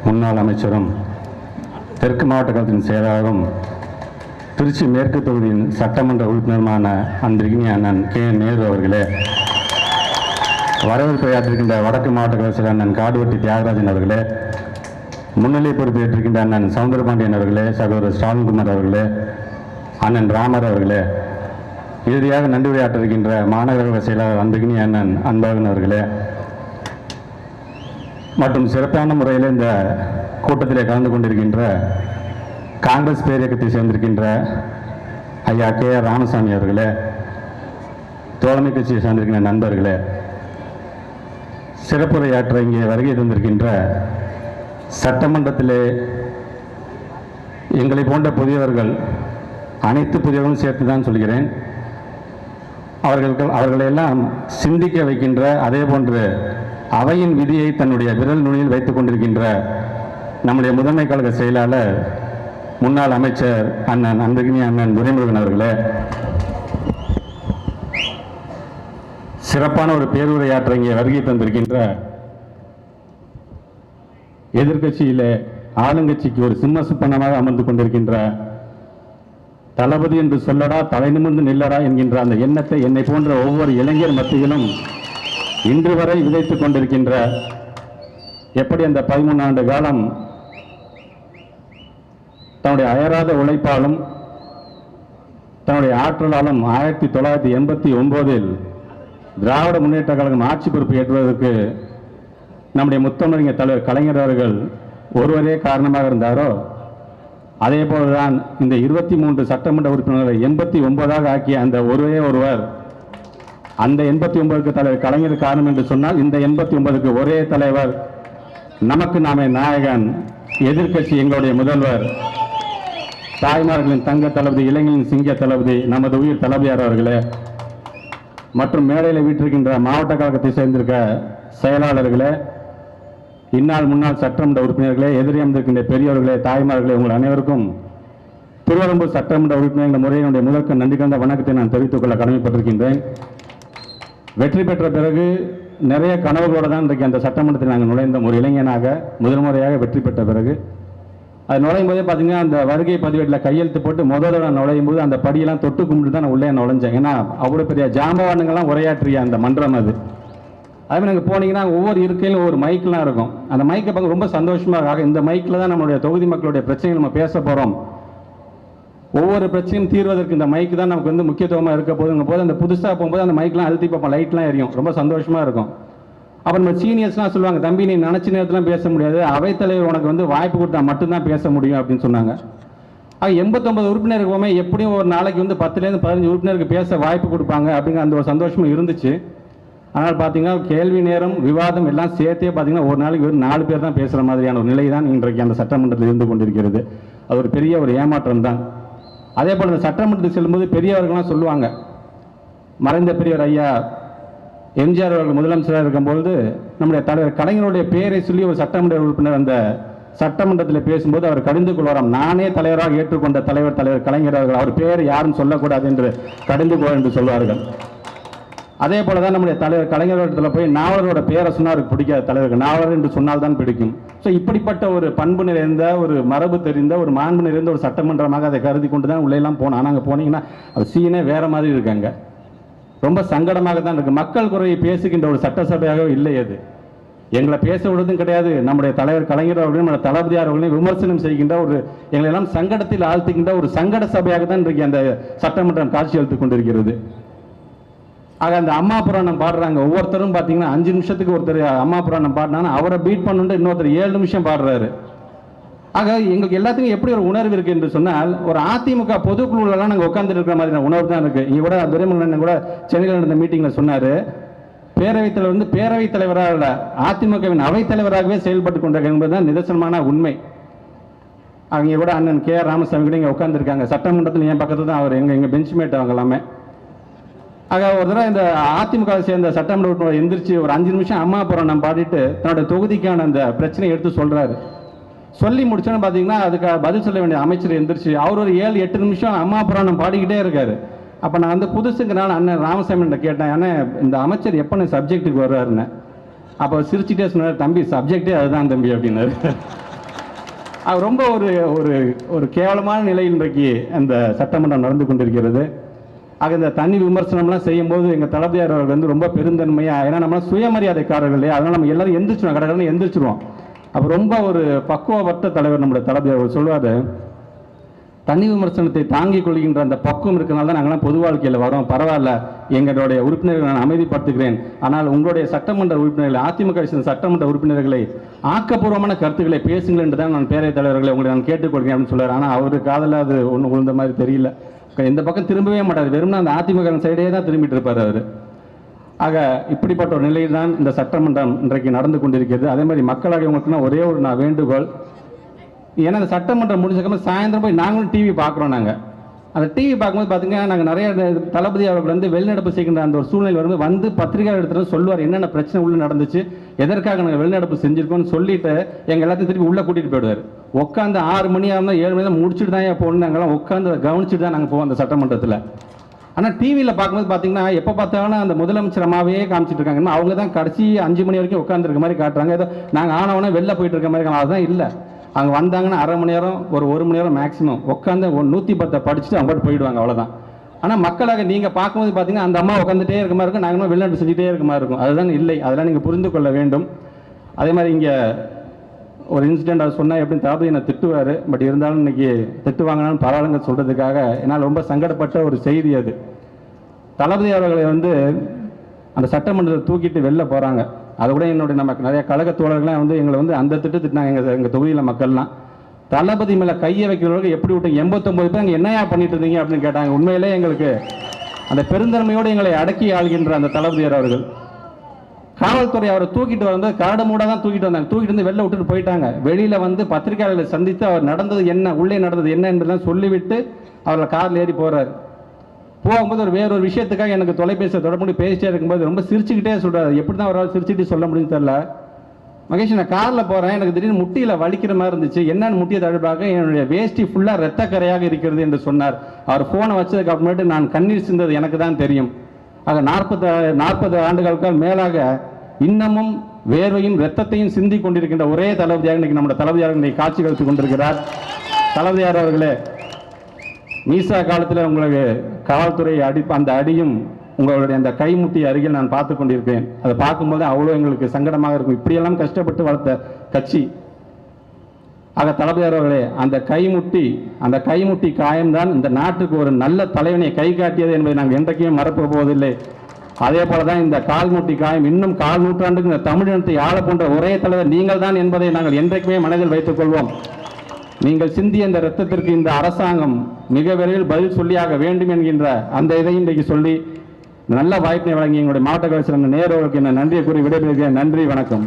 முன்னாள் அமைச்சரும் தெற்கு மாவட்ட கழகத்தின் செயலாளரும் திருச்சி மேற்கு தொகுதியின் சட்டமன்ற உறுப்பினருமான அன்பிற்கினிய அண்ணன் கே நேரு அவர்களே, வரவேற்பையாற்றிருக்கின்ற வடக்கு மாவட்ட கழக செயலாளர் அண்ணன் காடுவெட்டி தியாகராஜன் அவர்களே, முன்னிலை பொறுப்பேற்றிருக்கின்ற அண்ணன் சவுந்தரபாண்டியன் அவர்களே, சகோதரர் ஸ்டாலின்குமார் அவர்களே, அண்ணன் ராமர் அவர்களே, இறுதியாக நன்றி உரையாற்றிருக்கின்ற மாநகர கழக செயலாளர் அன்பிற்கினிய அண்ணன் அன்பழகன் அவர்களே மற்றும் சிறப்பான முறையில் இந்த கூட்டத்திலே கலந்து கொண்டிருக்கின்ற காங்கிரஸ் பேரியக்கத்தை சேர்ந்திருக்கின்ற ஐயா கே ஆர் ராமசாமி அவர்களே, தோழமை கட்சியை சேர்ந்திருக்கின்ற நண்பர்களே, சிறப்புரையாற்ற இங்கே வருகை தந்திருக்கின்ற சட்டமன்றத்திலே எங்களை போன்ற புதியவர்கள், அனைத்து புதியவர்களும் சேர்த்து தான் சொல்கிறேன், அவர்களையெல்லாம் சிந்திக்க வைக்கின்ற, அதே போன்று அவையின் விதியை தன்னுடைய விரல் நுனியில் வைத்துக் கொண்டிருக்கின்ற நம்முடைய முதன்மை கழக செயலாளர் முன்னாள் அமைச்சர் அண்ணன் அன்பிற்கினிய அண்ணன் துரைமுருகன் அவர்களே, சிறப்பான ஒரு பேருரையாற்ற இங்கே வருகை தந்திருக்கின்ற எதிர்கட்சியிலே ஆளுங்கட்சிக்கு ஒரு சிம்ம சுப்பனமாக அமர்ந்து கொண்டிருக்கின்ற தளபதி என்று சொல்லடா தலை நிமிர்ந்து நில்லடா என்கின்ற அந்த எண்ணத்தை என்னை போன்ற ஒவ்வொரு இளைஞர் மத்தியிலும் இன்று வரை விதைத்துக் கொண்டிருக்கின்ற, எப்படி அந்த 13 ஆண்டு காலம் தன்னுடைய அயராத உழைப்பாலும் தன்னுடைய ஆற்றலாலும் 1989 திராவிட முன்னேற்ற கழகம் ஆட்சி பொறுப்பு ஏற்றுவதற்கு நம்முடைய முத்தமிழர் தலைவர் கலைஞர் அவர்கள் ஒருவரே காரணமாக இருந்தாரோ, அதே போலதான் இந்த 23 சட்டமன்ற உறுப்பினர்களை 89ஆக ஆக்கிய அந்த ஒருவர், அந்த 89க்கு தலைவர் கலைஞர் காரணம் என்று சொன்னால், இந்த 89க்கு ஒரே தலைவர், நமக்கு நாமே நாயகன், எதிர்கட்சி எங்களுடைய முதல்வர், தாய்மார்களின் தங்க தளபதி, இளைஞர்களின் சிங்க தளபதி, நமது உயிர் தளபதியார் அவர்களே, மற்றும் மேடையில் வீற்றிருக்கின்ற மாவட்ட கழகத்தை சேர்ந்திருக்க செயலாளர்களே, இந்நாள் முன்னாள் சட்டமன்ற உறுப்பினர்களே, எதிரியிருக்கின்ற பெரியவர்களே, தாய்மார்களே, உங்கள் அனைவருக்கும் திருவரம்பூர் சட்டமன்ற உறுப்பினர் முறையினுடைய முதற்க நன்றி கலந்த வணக்கத்தை நான் தெரிவித்துக் கொள்ள கடமைப்பட்டிருக்கின்றேன். வெற்றி பெற்ற பிறகு நிறைய கனவுகளோடு தான் இன்றைக்கு அந்த சட்டமன்றத்தில் நாங்கள் நுழைந்த ஒரு இளைஞனாக முதல் முறையாக வெற்றி பெற்ற பிறகு அது நுழையும் போதே பார்த்தீங்கன்னா அந்த வருகை பதிவேட்டில் கையெழுத்து போட்டு முதல்ல நுழையும் போது அந்த படியெல்லாம் தொட்டு கும்பிட்டு தான் நான் உள்ளே நுழைஞ்சேன். ஏன்னா அவ்வளோ பெரிய ஜாம்பவானுங்கள்லாம் உரையாற்றிய அந்த மன்றம் அது. அதேமாதிரி நீங்கள் போனீங்கன்னா ஒவ்வொரு இருக்கையிலும் ஒவ்வொரு மைக்கெலாம் இருக்கும். அந்த மைக்கை பார்க்க ரொம்ப சந்தோஷமாக, இந்த மைக்கில் தான் நம்மளுடைய தொகுதி மக்களுடைய பிரச்சனைகள் நம்ம பேச போகிறோம், ஒவ்வொரு பிரச்சனையும் தீர்வதற்கு இந்த மைக்கு தான் நமக்கு வந்து முக்கியத்துவமாக இருக்க போது அந்த புதுசாக போகும்போது அந்த மைக்கெலாம் அழுத்தி பார்ப்போம், லைட்லாம் எரியும், ரொம்ப சந்தோஷமாக இருக்கும். அப்புறம் நம்ம சீனியர்ஸ்லாம் சொல்லுவாங்க, தம்பி நீ நினச்ச நேரத்துலாம் பேச முடியாது, அவைத்தலைவர் உனக்கு வந்து வாய்ப்பு கொடுத்தா மட்டும்தான் பேச முடியும் அப்படின்னு சொன்னாங்க. 89 உறுப்பினருக்கு போமே எப்படியும் ஒரு நாளைக்கு வந்து 10லேருந்து 15 உறுப்பினருக்கு பேச வாய்ப்பு கொடுப்பாங்க அப்படிங்கிற அந்த ஒரு சந்தோஷமும் இருந்துச்சு. ஆனால் பார்த்தீங்கன்னா கேள்வி நேரம், விவாதம் எல்லாம் சேர்த்தே பார்த்தீங்கன்னா ஒரு நாளைக்கு ஒரு 4 பேர் தான் பேசுகிற மாதிரியான ஒரு நிலை தான் இன்றைக்கு அந்த சட்டமன்றத்தில் இருந்து கொண்டிருக்கிறது. அது ஒரு பெரிய ஒரு ஏமாற்றம் தான். அதே போல் இந்த சட்டமன்றத்துக்கு செல்லும்போது பெரியவர்கள்லாம் சொல்லுவாங்க, மறைந்த பெரியவர் ஐயா எம்ஜிஆர் அவர்கள் முதலமைச்சராக இருக்கும்பொழுது நம்முடைய தலைவர் கலைஞருடைய பெயரை சொல்லி ஒரு சட்டமன்ற உறுப்பினர் அந்த சட்டமன்றத்தில் பேசும்போது அவர் கடிந்து கொள்வாராம், நானே தலைவராக ஏற்றுக்கொண்ட தலைவர் கலைஞர் அவர்கள், அவர் பெயர் யாரும் சொல்லக்கூடாது என்று கடிந்து கொள் என்று சொல்வார்கள். அதே போல தான் நம்முடைய தலைவர் கலைஞர் போய் நாவலரோட பெயரை சொன்னால் பிடிக்காத தலைவருக்கு, நாவலர் என்று சொன்னால் தான் பிடிக்கும். ஸோ இப்படிப்பட்ட ஒரு பண்பு நிறைந்த, ஒரு மரபு தெரிந்த, ஒரு மாண்பு நிறைந்த ஒரு சட்டமன்றமாக அதை கருதி கொண்டு தான் உள்ளேலாம் போனோம். ஆனால் அங்கே போனீங்கன்னா அது சீனே வேற மாதிரி இருக்காங்க, ரொம்ப சங்கடமாக தான் இருக்கு. மக்கள் குறையை பேசுகின்ற ஒரு சட்டசபையாகவே இல்லை அது. எங்களை பேச விடுவதும் கிடையாது, நம்முடைய தலைவர் கலைஞர் அவர்களையும் நம்முடைய தளபதியார் அவர்களையும் விமர்சனம் செய்கின்ற ஒரு, எங்களெல்லாம் சங்கடத்தில் ஆழ்த்துகின்ற ஒரு சங்கட சபையாக தான் இன்றைக்கு அந்த சட்டமன்றம் காட்சி அளித்துக் கொண்டிருக்கிறது. ஆக அந்த அம்மா புராணம் பாடுறாங்க, ஒவ்வொருத்தரும் பார்த்தீங்கன்னா 5 நிமிஷத்துக்கு ஒருத்தர் அம்மா புராணம் பாடினாங்கன்னா அவரை பீட் பண்ணுட்டு இன்னொருத்தர் 7 நிமிஷம் பாடுறாரு. ஆக எங்களுக்கு எல்லாத்துக்கும் எப்படி ஒரு உணர்வு இருக்கு என்று சொன்னால், ஒரு அதிமுக பொதுக்குழுலாம் நாங்கள் உட்கார்ந்துட்டு இருக்கிற மாதிரியான உணர்வு தான் இருக்கு. இங்கே கூட துரைமுருகன் கூட சென்னையில் நடந்த மீட்டிங்கில் சொன்னார், பேரவைத் தலைவர் வந்து பேரவைத் தலைவராக இல்லை, அதிமுகவின் அவைத்தலைவராகவே செயல்பட்டு கொண்டிருக்க என்பதுதான் நிதர்சனமான உண்மை. அவங்க கூட அண்ணன் கே ஆர் ராமசாமி கூட இங்கே உட்காந்துருக்காங்க சட்டமன்றத்தில், என் பக்கத்தில் தான் அவர் எங்கள் பெஞ்ச்மேட் அவங்க எல்லாமே. ஆக ஒரு தடவை இந்த அதிமுக சேர்ந்த சட்டமன்ற உறுப்பினர் எந்திரிச்சு ஒரு 5 நிமிஷம் அம்மா புராணம் பாடிட்டு தன்னோட தொகுதிக்கான அந்த பிரச்சனையை எடுத்து சொல்றாரு. சொல்லி முடிச்சோன்னு பார்த்தீங்கன்னா அதுக்கு பதில் சொல்ல வேண்டிய அமைச்சர் எந்திரிச்சு அவர் ஒரு 7-8 நிமிஷம் அம்மா புராணம் பாடிக்கிட்டே இருக்காரு. அப்போ நான் வந்து புதுசுங்கிறனால அண்ணன் ராமசாமி கேட்டேன், அண்ணன் இந்த அமைச்சர் எப்போ சப்ஜெக்ட்டுக்கு வர்றாருன்னு. அப்போ சிரிச்சுட்டே சொன்னார், தம்பி சப்ஜெக்டே அதுதான் தம்பி அப்படின்னாரு. அது ரொம்ப ஒரு ஒரு ஒரு கேவலமான நிலையில் இன்றைக்கு அந்த சட்டமன்றம் நடந்து கொண்டிருக்கிறது. ஆக இந்த தனி விமர்சனம்லாம் செய்யும்போது எங்கள் தளபதியார் அவர்கள் வந்து ரொம்ப பெருந்தன்மையாக, ஏன்னா நம்ம சுயமரியாதைக்காரர்கள் இல்லையா, அதனால் நம்ம எல்லாரும் எந்திரிச்சிடும், கடற்கடன்னு எந்திரிச்சிருவோம். அப்போ ரொம்ப ஒரு பக்குவப்பட்ட தலைவர் நம்முடைய தளபதி அவர்கள் சொல்லுவார், தனி விமர்சனத்தை தாங்கிக் கொள்கின்ற அந்த பக்குவம் இருக்கிறனால தான் நாங்கள்லாம் பொது வாழ்க்கையில் வரோம், பரவாயில்ல, எங்களுடைய உறுப்பினர்களை நான் அமைதிப்படுத்துகிறேன், ஆனால் உங்களுடைய சட்டமன்ற உறுப்பினர்களை, அதிமுக சட்டமன்ற உறுப்பினர்களை ஆக்கப்பூர்வமான கருத்துக்களை பேசுங்கள் என்று தான் நான் பேரவைத் தலைவர்களை உங்களை நான் கேட்டுக்கொள்கிறேன் அப்படின்னு சொல்லுவார். ஆனால் அவரு காதில் அது ஒன்றும் விழுந்த மாதிரி தெரியல. இந்த பக்கம் திரும்பவே மாட்டார், வெறும்னா அந்த அதிமுக சைடே தான் திரும்பிட்டு இருப்பார் அவர். ஆக இப்படிப்பட்ட ஒரு நிலையில் தான் இந்த சட்டமன்றம் இன்றைக்கு நடந்து கொண்டிருக்கிறது. அதே மாதிரி மக்களாக உங்களுக்குன்னா ஒரே ஒரு நான் வேண்டுகோள், ஏன்னா அந்த சட்டமன்றம் முடிஞ்சக்கப்புறம் சாயந்தரம் போய் நாங்களும் டிவி பார்க்குறோம். நாங்கள் அந்த டிவி பார்க்கும்போது பார்த்தீங்கன்னா நாங்கள் நிறைய தளபதி அவர்கள் வந்து வெளிநடப்பு செய்கின்ற அந்த ஒரு சூழ்நிலை வந்து பத்திரிகை எடுத்துகிட்டு சொல்லுவார் என்னென்ன பிரச்சனை உள்ளே நடந்துச்சு, எதற்காக நாங்கள் வெளிநடப்பு செஞ்சுருக்கோம்னு சொல்லிட்டு எங்கள் எல்லாத்தையும் திருப்பி உள்ளே கூட்டிகிட்டு போயிடுவார். உட்காந்து 6 மணி ஆகும் 7 மணி தான் முடிச்சுட்டு தான் போகணும், நாங்கள்லாம் உட்காந்து அதை கவனிச்சுட்டு தான் நாங்கள் போவோம் அந்த சட்டமன்றத்தில். ஆனால் டிவியில் பார்க்கும்போது பார்த்தீங்கன்னா எப்போ பார்த்தாலும் அந்த முதலமைச்சர் அம்மாவே காமிச்சிட்டு இருக்காங்க, அவங்க தான் கடைசி 5 மணி வரைக்கும் உட்காந்துருக்க மாதிரி காட்டுறாங்க. ஏதோ நாங்கள் ஆனவனே வெளில போயிட்டு இருக்க மாதிரி இருக்காங்க. அதுதான் இல்லை, அங்கே வந்தாங்கன்னா அரை மணி நேரம் ஒரு மணி நேரம் மேக்ஸிமம் உட்காந்து 110 படிச்சுட்டு அவங்க போயிடுவாங்க, அவ்வளோதான். ஆனால் மக்களாக நீங்கள் பார்க்கும்போது பார்த்தீங்கன்னா அந்த அம்மா உட்காந்துட்டே இருக்க மாதிரி இருக்கும், நாங்களும் வெளிநாட்டு செஞ்சுட்டே இருக்க மாதிரி இருக்கும். அதுதான் இல்லை, அதெல்லாம் நீங்கள் புரிந்து கொள்ள வேண்டும். அதே மாதிரி இங்கே ஒரு இன்சிடென்ட் அதை சொன்னால் எப்படின்னு தளபதி என்னை திட்டுவார், பட் இருந்தாலும் இன்னைக்கு திட்டு வாங்கினாலும் பரவாயில்லைங்க சொல்கிறதுக்காக என்னால் ரொம்ப சங்கடப்பட்ட ஒரு செய்தி அது. தளபதி அவர்களை வந்து அந்த சட்டமன்றத்தை தூக்கிட்டு வெளில போகிறாங்க. அதை கூட என்னுடைய நமக்கு நிறைய கழக தோழர்கள்லாம் வந்து எங்களை வந்து அந்த திட்டினாங்க எங்கள் தொகுதியில் மக்கள்லாம். தளபதி மேலே கையை வைக்கிறவர்களுக்கு எப்படி விட்டீங்க, 89 பேர் அங்கே என்னையா பண்ணிட்டு இருந்தீங்க அப்படின்னு கேட்டாங்க. உண்மையிலே எங்களுக்கு அந்த பெருந்தன்மையோடு எங்களை அடக்கி ஆள்கின்ற அந்த தளபதியார் அவர்கள், காவல்துறை அவரை தூக்கிட்டு வந்து கரடு மூட தான் தூக்கிட்டு வந்தாங்க, தூக்கிட்டு வந்து வெளில விட்டுட்டு போயிட்டாங்க. வெளியில் வந்து பத்திரிகையாளர்களை சந்தித்து அவர் நடந்தது என்ன, உள்ளே நடந்தது என்ன என்பதெல்லாம் சொல்லிவிட்டு அவரை காரில் ஏறி போகிறார். போகும்போது வேறொரு விஷயத்துக்காக எனக்கு தொலைபேசியை தொடர்பு பேசிட்டே இருக்கும்போது ரொம்ப சிரிச்சுக்கிட்டே சொல்கிறார். எப்படி தான் அவரால் சிரிச்சுட்டு சொல்ல முடியும்னு தெரியல. மகேஷ், நான் காரில் போகிறேன், எனக்கு திடீர்னு முட்டியில் வலிக்கிற மாதிரி இருந்துச்சு, என்னன்னு முட்டியை தடுப்பாக என்னுடைய வேஷ்டி ஃபுல்லாக ரத்தக்கரையாக இருக்கிறது என்று சொன்னார். அவர் ஃபோனை வச்சதுக்கு அப்புறமேட்டு நான் கண்ணீர் சிந்தது எனக்கு தான் தெரியும். ஆக 40 ஆண்டுகளுக்கு மேலாக இன்னமும் வேர்வையும் ரத்தத்தையும் சிந்தி கொண்டிருக்கின்ற ஒரே தளபதியாக இன்னைக்கு நம்முடைய தளபதியாக இன்னைக்கு காட்சி கழித்துக் கொண்டிருக்கிறார். தளபதியார் அவர்களே, மீசா காலத்தில் உங்களுக்கு காவல்துறை அந்த அடியும் உங்களுடைய அந்த கைமுட்டி அருகில் நான் பார்த்து கொண்டிருப்பேன். அதை பார்க்கும்போது அவ்வளோ எங்களுக்கு சங்கடமாக இருக்கும். இப்படியெல்லாம் கஷ்டப்பட்டு வளர்த்த கட்சி. ஆக தளபதியார் அவர்களே, அந்த கைமுட்டி காயம்தான் இந்த நாட்டுக்கு ஒரு நல்ல தலைவனை கை காட்டியது என்பதை நாங்கள் என்றைக்குமே மறக்க போவதில்லை. அதே போலதான் இந்த கால்முட்டி காயம் இன்னும் 1/4 நூற்றாண்டுக்கு இந்த தமிழினத்தை ஆள போன்ற ஒரே தலைவர் நீங்கள் தான் என்பதை நாங்கள் என்றைக்குமே மனதில் வைத்துக் கொள்வோம். நீங்கள் சிந்திய இந்த இரத்தத்திற்கு இந்த அரசாங்கம் மிக விரைவில் பதில் சொல்லியாக வேண்டும் என்கின்ற அந்த இதையும் இன்றைக்கு சொல்லி நல்ல வாய்ப்பினை வழங்கி எங்களுடைய மாவட்ட கலைச்சர் நேரு அவர்களுக்கு என்ன நன்றியை கூறி விடைபெறுகிறேன். நன்றி, வணக்கம்.